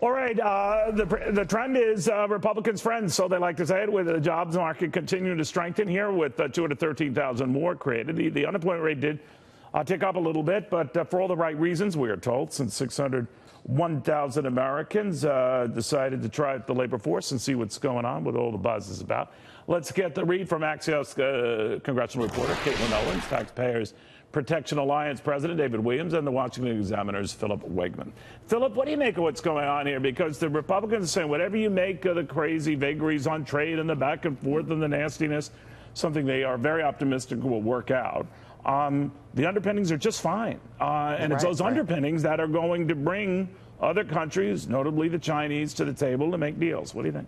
All right, the trend is Republicans' friends, so they like to say it, with the jobs market continuing to strengthen here with 213,000 more created. The unemployment rate did tick up a little bit, but for all the right reasons, we are told, since 601,000 Americans decided to try the labor force and see what's going on, what all the buzz is about. Let's get the read from Axios congressional reporter Caitlin Owens, Taxpayers Protection Alliance President David Williams, and the Washington Examiner's Philip Wegmann. Philip, what do you make of what's going on here? Because the Republicans are saying whatever you make of the crazy vagaries on trade and the back and forth and the nastiness, something they are very optimistic will work out. The underpinnings are just fine. And it's those underpinnings that are going to bring other countries, notably the Chinese, to the table to make deals. What do you think?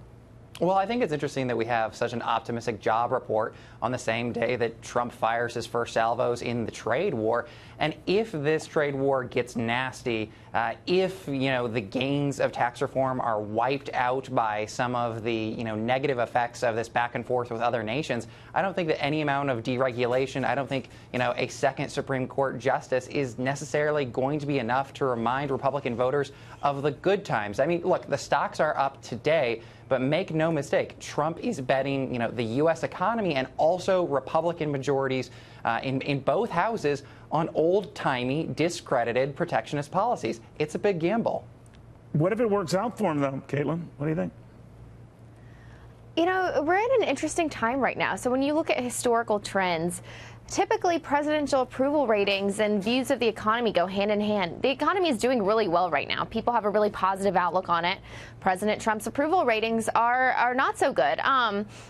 Well, I think it's interesting that we have such an optimistic job report on the same day that Trump fires his first salvos in the trade war. And if this trade war gets nasty, if, the gains of tax reform are wiped out by some of the, negative effects of this back and forth with other nations, I don't think that any amount of deregulation, I don't think, a second Supreme Court justice is necessarily going to be enough to remind Republican voters of the good times. I mean, look, the stocks are up today, but make no mistake, Trump is betting, the U.S. economy and also Republican majorities in both houses on old-timey, discredited protectionist policies. It's a big gamble. What if it works out for him, though, Caitlin? What do you think? We're in an interesting time right now. So when you look at historical trends, typically presidential approval ratings and views of the economy go hand in hand. The economy is doing really well right now. People have a really positive outlook on it. President Trump's approval ratings are not so good.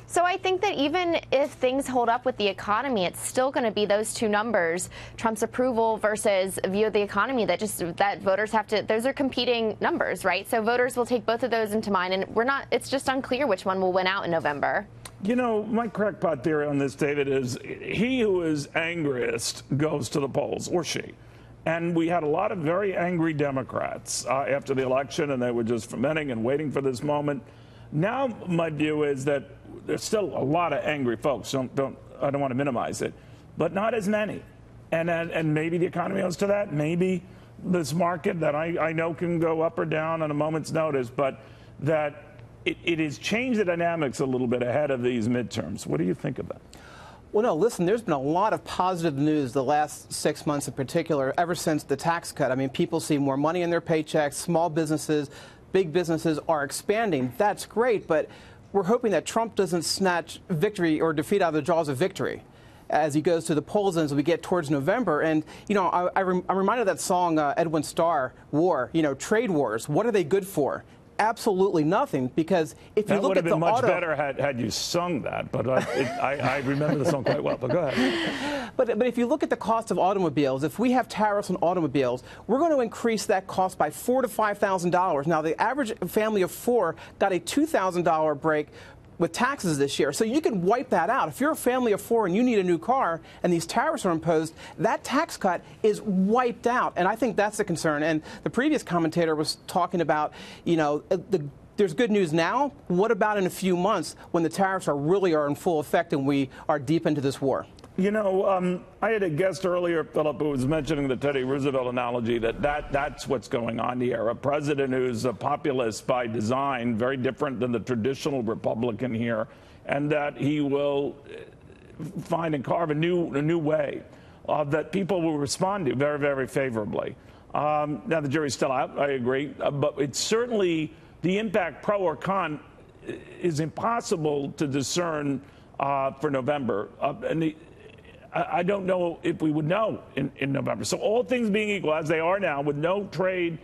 So I think that even if things hold up with the economy, it's still going to be those two numbers, Trump's approval versus view of the economy, that voters have to, those are competing numbers, right? So voters will take both of those into mind, and it's just unclear which one will win out in November. My crackpot theory on this, David, is he who is angriest goes to the polls, or she. And we had a lot of very angry Democrats after the election, and they were just fermenting and waiting for this moment. Now, my view is that there's still a lot of angry folks. I don't want to minimize it, but not as many. And maybe the economy owes to that. Maybe this market that I know can go up or down on a moment's notice, but that it has changed the dynamics a little bit ahead of these midterms. What do you think of that? Well, no, listen, there's been a lot of positive news the last 6 months in particular, ever since the tax cut. I mean, people see more money in their paychecks, small businesses, big businesses are expanding. That's great, but we're hoping that Trump doesn't snatch victory or defeat out of the jaws of victory as he goes to the polls and as we get towards November. And, I'm reminded of that song, Edwin Starr, War, trade wars. What are they good for? Absolutely nothing, because if you look at the that would have been much better had you sung that, but I remember the song quite well, but go ahead. But if you look at the cost of automobiles, if we have tariffs on automobiles, we're going to increase that cost by $4,000 to $5,000. Now, the average family of four got a $2,000 break with taxes this year. So you can wipe that out. If you're a family of four and you need a new car and these tariffs are imposed, that tax cut is wiped out. And I think that's the concern. And the previous commentator was talking about, there's good news now. What about in a few months when the tariffs are in full effect and we are deep into this war? I had a guest earlier, Philip, who was mentioning the Teddy Roosevelt analogy, that's what's going on here. A president who's a populist by design, very different than the traditional Republican here, and that he will find and carve a new way that people will respond to very, very favorably. Now, the jury's still out, I agree, but it's certainly the impact, pro or con, is impossible to discern for November. I don't know if we would know in November. So all things being equal, as they are now, with no trade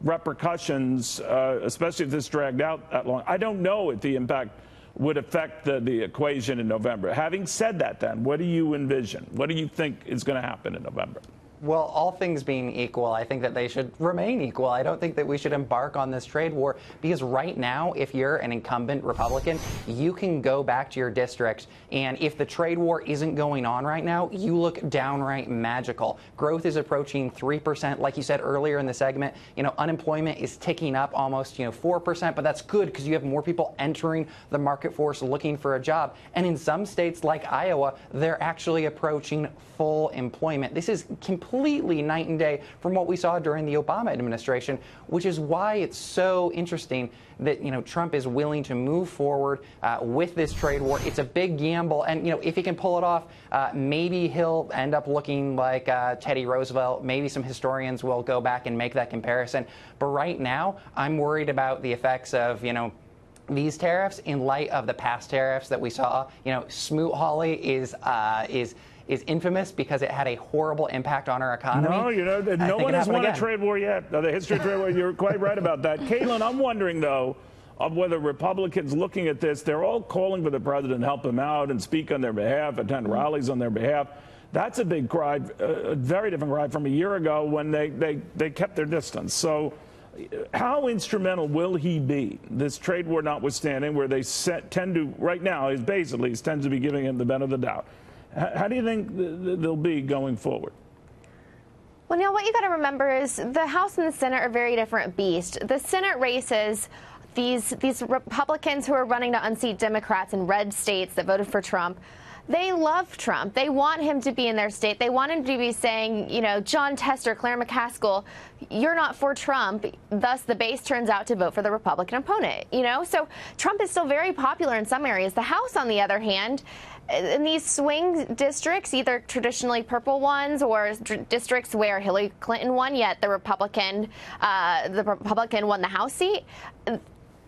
repercussions, especially if this dragged out that long, I don't know if the impact would affect the equation in November. Having said that, then, what do you envision? What do you think is going to happen in November? Well, all things being equal, I think that they should remain equal. I don't think that we should embark on this trade war, because right now, if you're an incumbent Republican, you can go back to your district, and if the trade war isn't going on right now, you look downright magical. Growth is approaching 3%. Like you said earlier in the segment, unemployment is ticking up almost, 4%, but that's good because you have more people entering the market force looking for a job. And in some states like Iowa, they're actually approaching full employment. This is completely completely night and day from what we saw during the Obama administration, which is why it's so interesting that, Trump is willing to move forward with this trade war. It's a big gamble, and, if he can pull it off, maybe he'll end up looking like Teddy Roosevelt. Maybe some historians will go back and make that comparison. But right now, I'm worried about the effects of, these tariffs in light of the past tariffs that we saw. Smoot-Hawley is infamous because it had a horrible impact on our economy. No, no one has won a trade war yet. The history of trade war, you're quite right about that. Caitlin, I'm wondering, though, of whether Republicans looking at this, they're all calling for the president to help them out and speak on their behalf, attend rallies on their behalf. That's a big cry, a very different cry from a year ago when they kept their distance. So how instrumental will he be, this trade war notwithstanding, where they tend to, right now, his base at least, tends to be giving him the benefit of the doubt? How do you think they'll be going forward? Well, Neil, what you got to remember is the House and the Senate are very different beasts. The Senate races, these Republicans who are running to unseat Democrats in red states that voted for Trump, they love Trump. They want him to be in their state. They want him to be saying, John Tester, Claire McCaskill, you're not for Trump. Thus, the base turns out to vote for the Republican opponent. So Trump is still very popular in some areas. The House, on the other hand, in these swing districts, either traditionally purple ones or districts where Hillary Clinton won, yet the Republican won the House seat,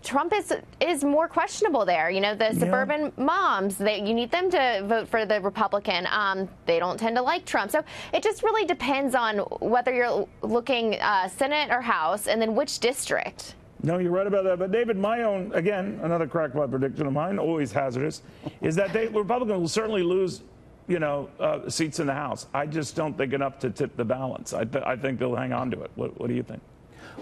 Trump is more questionable there. The suburban moms, you need them to vote for the Republican. They don't tend to like Trump. So it just really depends on whether you're looking Senate or House, and then which district. No, you're right about that. But, David, my own, again, another crackpot prediction of mine, always hazardous, is that Republicans will certainly lose, seats in the House. I just don't think enough to tip the balance. I think they'll hang on to it. What do you think?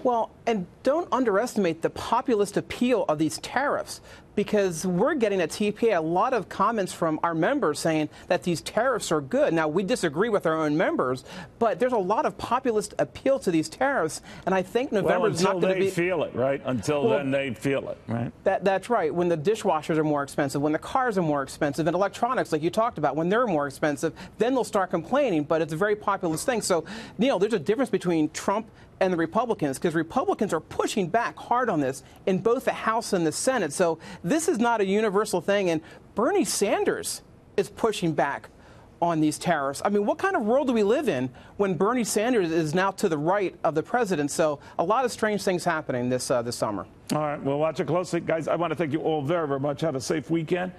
Well, and don't underestimate the populist appeal of these tariffs, because we're getting at TPA a lot of comments from our members saying that these tariffs are good. Now, we disagree with our own members, but there's a lot of populist appeal to these tariffs, and I think November is not going to be... Until they feel it, right? Until then they feel it, right? That's right. When the dishwashers are more expensive, when the cars are more expensive, and electronics, like you talked about, when they're more expensive, then they'll start complaining, but it's a very populist thing. So, Neil, there's a difference between Trump and the Republicans, because Republicans are pushing back hard on this in both the House and the Senate. So this is not a universal thing, and Bernie Sanders is pushing back on these tariffs. I mean, what kind of world do we live in when Bernie Sanders is now to the right of the president? So a lot of strange things happening this summer. All right, we'll watch it closely. Guys, I want to thank you all very, very much. Have a safe weekend.